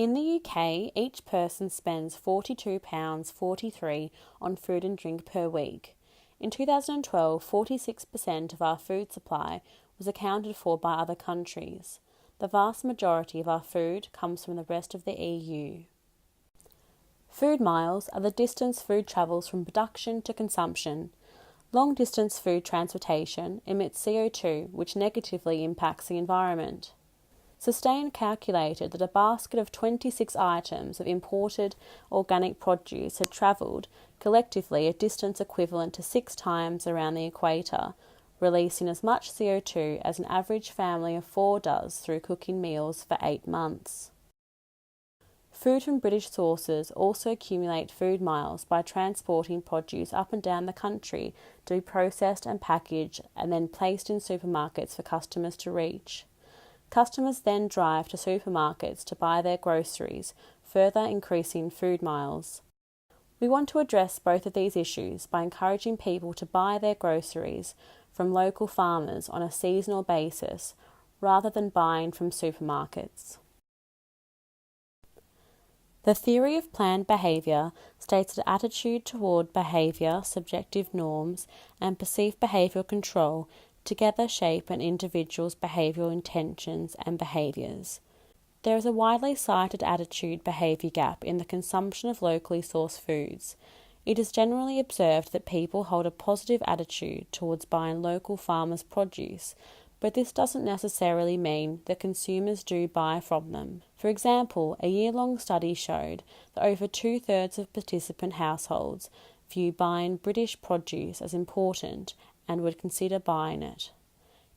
In the UK, each person spends £42.43 on food and drink per week. In 2012, 46% of our food supply was accounted for by other countries. The vast majority of our food comes from the rest of the EU. Food miles are the distance food travels from production to consumption. Long-distance food transportation emits CO2, which negatively impacts the environment. Sustain calculated that a basket of 26 items of imported organic produce had travelled collectively a distance equivalent to 6 times around the equator, releasing as much CO2 as an average family of 4 does through cooking meals for 8 months. Food from British sources also accumulate food miles by transporting produce up and down the country to be processed and packaged and then placed in supermarkets for customers to reach. Customers then drive to supermarkets to buy their groceries, further increasing food miles. We want to address both of these issues by encouraging people to buy their groceries from local farmers on a seasonal basis rather than buying from supermarkets. The theory of planned behaviour states that attitude toward behaviour, subjective norms, and perceived behavioural control together shape an individual's behavioural intentions and behaviours. There is a widely cited attitude-behaviour gap in the consumption of locally sourced foods. It is generally observed that people hold a positive attitude towards buying local farmers' produce, but this doesn't necessarily mean that consumers do buy from them. For example, a year-long study showed that over 2/3 of participant households view buying British produce as important and would consider buying it.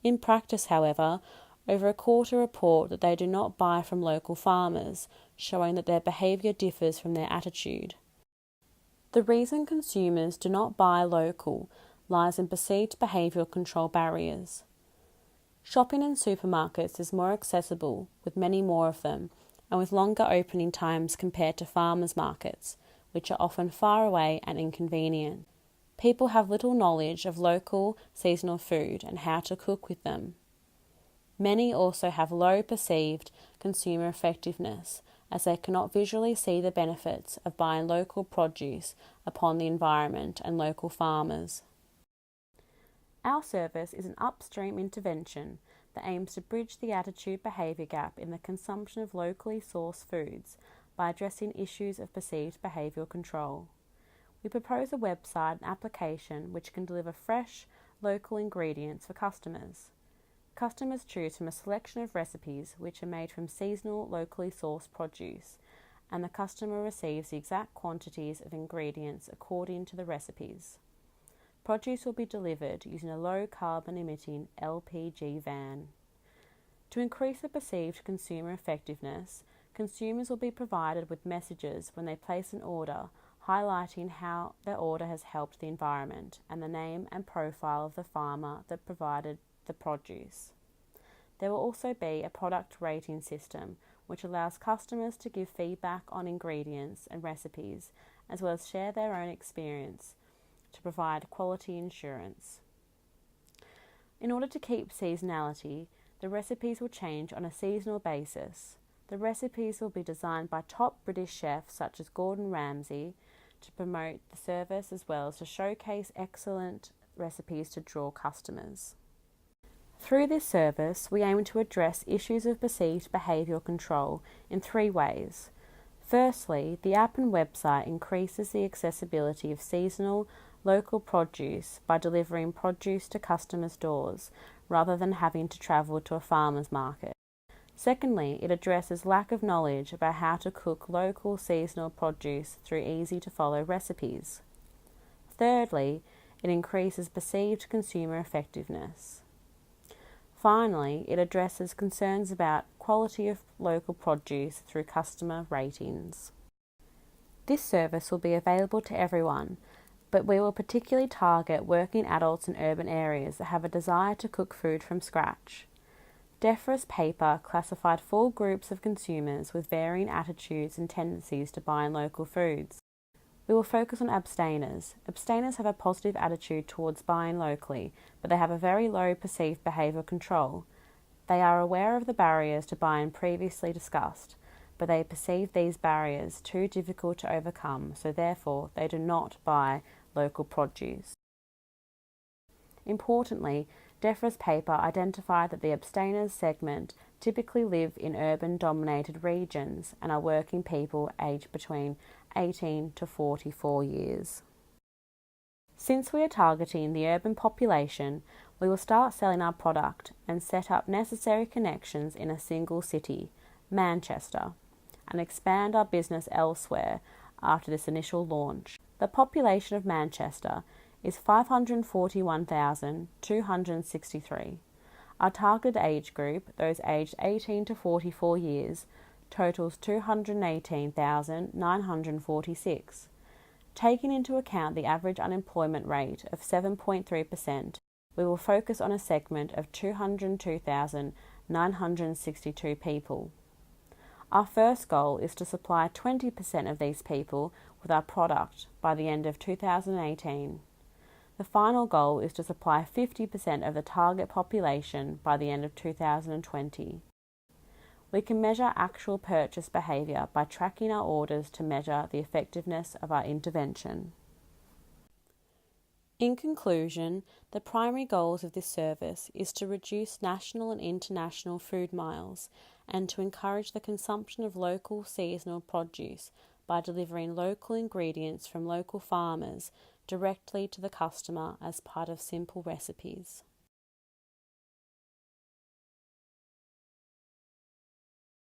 In practice, however, over a quarter report that they do not buy from local farmers, showing that their behaviour differs from their attitude. The reason consumers do not buy local lies in perceived behavioural control barriers. Shopping in supermarkets is more accessible, with many more of them, and with longer opening times compared to farmers' markets, which are often far away and inconvenient. People have little knowledge of local, seasonal food and how to cook with them. Many also have low perceived consumer effectiveness, as they cannot visually see the benefits of buying local produce upon the environment and local farmers. Our service is an upstream intervention that aims to bridge the attitude-behaviour gap in the consumption of locally sourced foods by addressing issues of perceived behavioural control. We propose a website and application which can deliver fresh, local ingredients for customers. Customers choose from a selection of recipes which are made from seasonal, locally sourced produce, and the customer receives the exact quantities of ingredients according to the recipes. Produce will be delivered using a low-carbon emitting LPG van. To increase the perceived consumer effectiveness, consumers will be provided with messages when they place an order highlighting how their order has helped the environment and the name and profile of the farmer that provided the produce. There will also be a product rating system which allows customers to give feedback on ingredients and recipes, as well as share their own experience to provide quality assurance. In order to keep seasonality, the recipes will change on a seasonal basis. The recipes will be designed by top British chefs such as Gordon Ramsay to promote the service as well as to showcase excellent recipes to draw customers. Through this service, we aim to address issues of perceived behavioural control in 3 ways. Firstly, the app and website increases the accessibility of seasonal, local produce by delivering produce to customers' doors rather than having to travel to a farmer's market. Secondly, it addresses lack of knowledge about how to cook local seasonal produce through easy-to-follow recipes. Thirdly, it increases perceived consumer effectiveness. Finally, it addresses concerns about quality of local produce through customer ratings. This service will be available to everyone, but we will particularly target working adults in urban areas that have a desire to cook food from scratch. DEFRA's paper classified 4 groups of consumers with varying attitudes and tendencies to buying local foods. We will focus on abstainers. Abstainers have a positive attitude towards buying locally, but they have a very low perceived behavioural control. They are aware of the barriers to buying previously discussed. but they perceive these barriers too difficult to overcome, so therefore they do not buy local produce. Importantly, DEFRA's paper identified that the abstainers segment typically live in urban-dominated regions and are working people aged between 18 to 44 years. Since we are targeting the urban population, we will start selling our product and set up necessary connections in a single city, Manchester, and expand our business elsewhere after this initial launch. The population of Manchester is 541,263. Our targeted age group, those aged 18 to 44 years, totals 218,946. Taking into account the average unemployment rate of 7.3%, we will focus on a segment of 202,962 people. Our first goal is to supply 20% of these people with our product by the end of 2018. The final goal is to supply 50% of the target population by the end of 2020. We can measure actual purchase behaviour by tracking our orders to measure the effectiveness of our intervention. In conclusion, the primary goals of this service is to reduce national and international food miles and to encourage the consumption of local seasonal produce by delivering local ingredients from local farmers directly to the customer as part of simple recipes.